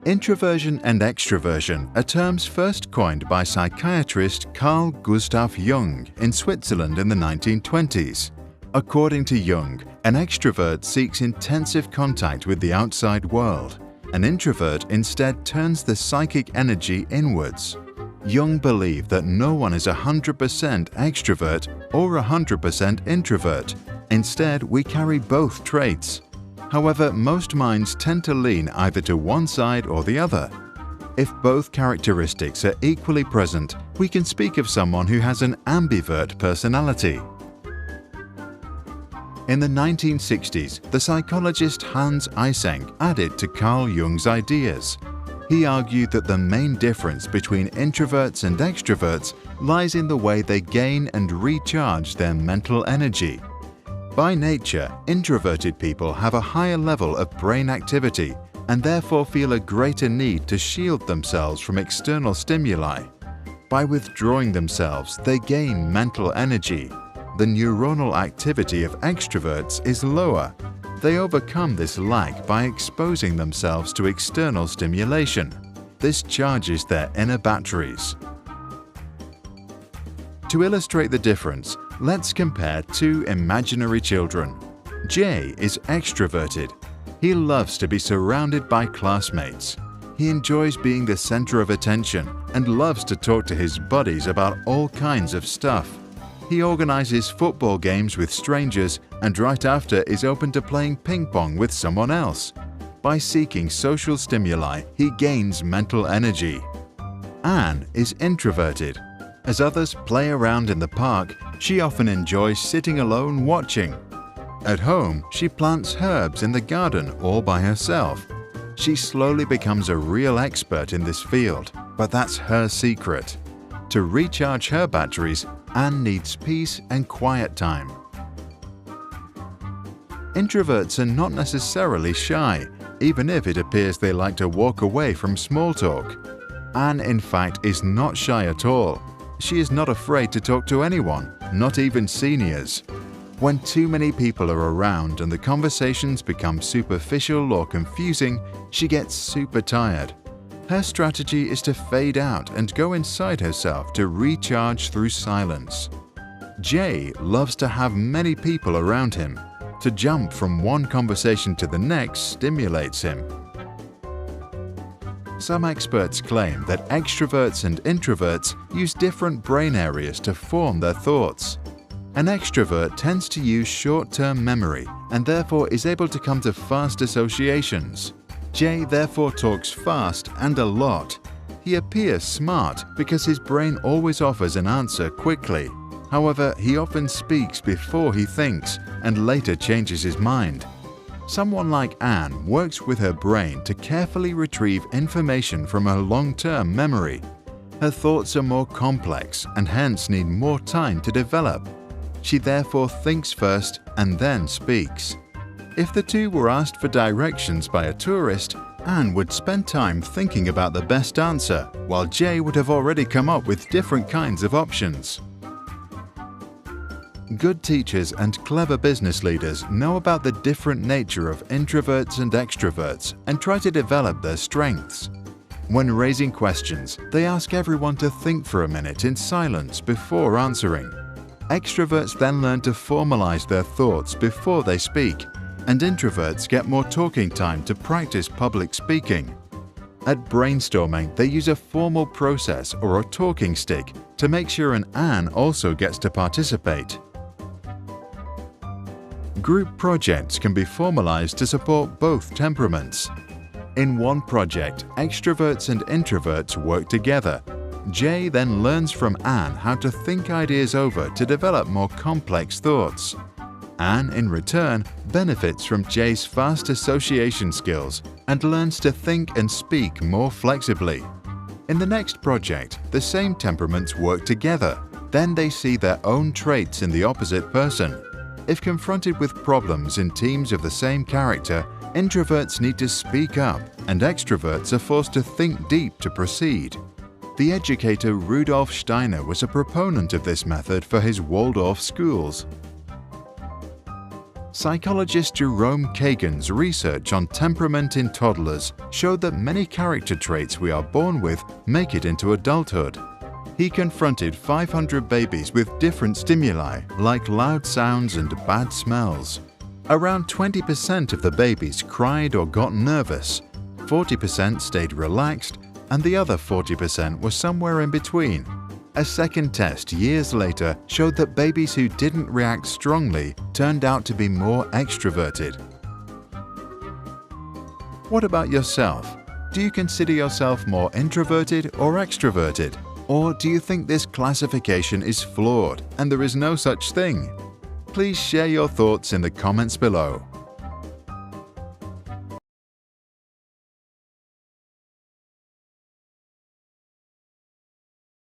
Introversion and extroversion are terms first coined by psychiatrist Carl Gustav Jung in Switzerland in the 1920s. According to Jung, an extrovert seeks intensive contact with the outside world. An introvert instead turns the psychic energy inwards. Jung believed that no one is 100% extrovert or 100% introvert. Instead, we carry both traits. However, most minds tend to lean either to one side or the other. If both characteristics are equally present, we can speak of someone who has an ambivert personality. In the 1960s, the psychologist Hans Eysenck added to Carl Jung's ideas. He argued that the main difference between introverts and extroverts lies in the way they gain and recharge their mental energy. By nature, introverted people have a higher level of brain activity and therefore feel a greater need to shield themselves from external stimuli. By withdrawing themselves, they gain mental energy. The neuronal activity of extroverts is lower. They overcome this lack by exposing themselves to external stimulation. This charges their inner batteries. To illustrate the difference, let's compare two imaginary children. Jay is extroverted. He loves to be surrounded by classmates. He enjoys being the center of attention and loves to talk to his buddies about all kinds of stuff. He organizes football games with strangers and right after is open to playing ping pong with someone else. By seeking social stimuli, he gains mental energy. Anne is introverted. As others play around in the park, she often enjoys sitting alone watching. At home, she plants herbs in the garden all by herself. She slowly becomes a real expert in this field, but that's her secret. To recharge her batteries, Anne needs peace and quiet time. Introverts are not necessarily shy, even if it appears they like to walk away from small talk. Anne, in fact, is not shy at all. She is not afraid to talk to anyone, not even seniors. When too many people are around and the conversations become superficial or confusing, she gets super tired. Her strategy is to fade out and go inside herself to recharge through silence. Jay loves to have many people around him. To jump from one conversation to the next stimulates him. Some experts claim that extroverts and introverts use different brain areas to form their thoughts. An extrovert tends to use short-term memory and therefore is able to come to fast associations. Jay therefore talks fast and a lot. He appears smart because his brain always offers an answer quickly. However, he often speaks before he thinks and later changes his mind. Someone like Anne works with her brain to carefully retrieve information from her long-term memory. Her thoughts are more complex and hence need more time to develop. She therefore thinks first and then speaks. If the two were asked for directions by a tourist, Anne would spend time thinking about the best answer, while Jay would have already come up with different kinds of options. Good teachers and clever business leaders know about the different nature of introverts and extroverts and try to develop their strengths. When raising questions, they ask everyone to think for a minute in silence before answering. Extroverts then learn to formalize their thoughts before they speak, and introverts get more talking time to practice public speaking. At brainstorming, they use a formal process or a talking stick to make sure Anne also gets to participate. Group projects can be formalized to support both temperaments. In one project, extroverts and introverts work together. Jay then learns from Anne how to think ideas over to develop more complex thoughts. Anne, in return, benefits from Jay's fast association skills and learns to think and speak more flexibly. In the next project, the same temperaments work together. Then they see their own traits in the opposite person. If confronted with problems in teams of the same character, introverts need to speak up and extroverts are forced to think deep to proceed. The educator Rudolf Steiner was a proponent of this method for his Waldorf schools. Psychologist Jerome Kagan's research on temperament in toddlers showed that many character traits we are born with make it into adulthood. He confronted 500 babies with different stimuli, like loud sounds and bad smells. Around 20% of the babies cried or got nervous, 40% stayed relaxed, and the other 40% were somewhere in between. A second test years later showed that babies who didn't react strongly turned out to be more extroverted. What about yourself? Do you consider yourself more introverted or extroverted? Or do you think this classification is flawed and there is no such thing? Please share your thoughts in the comments below.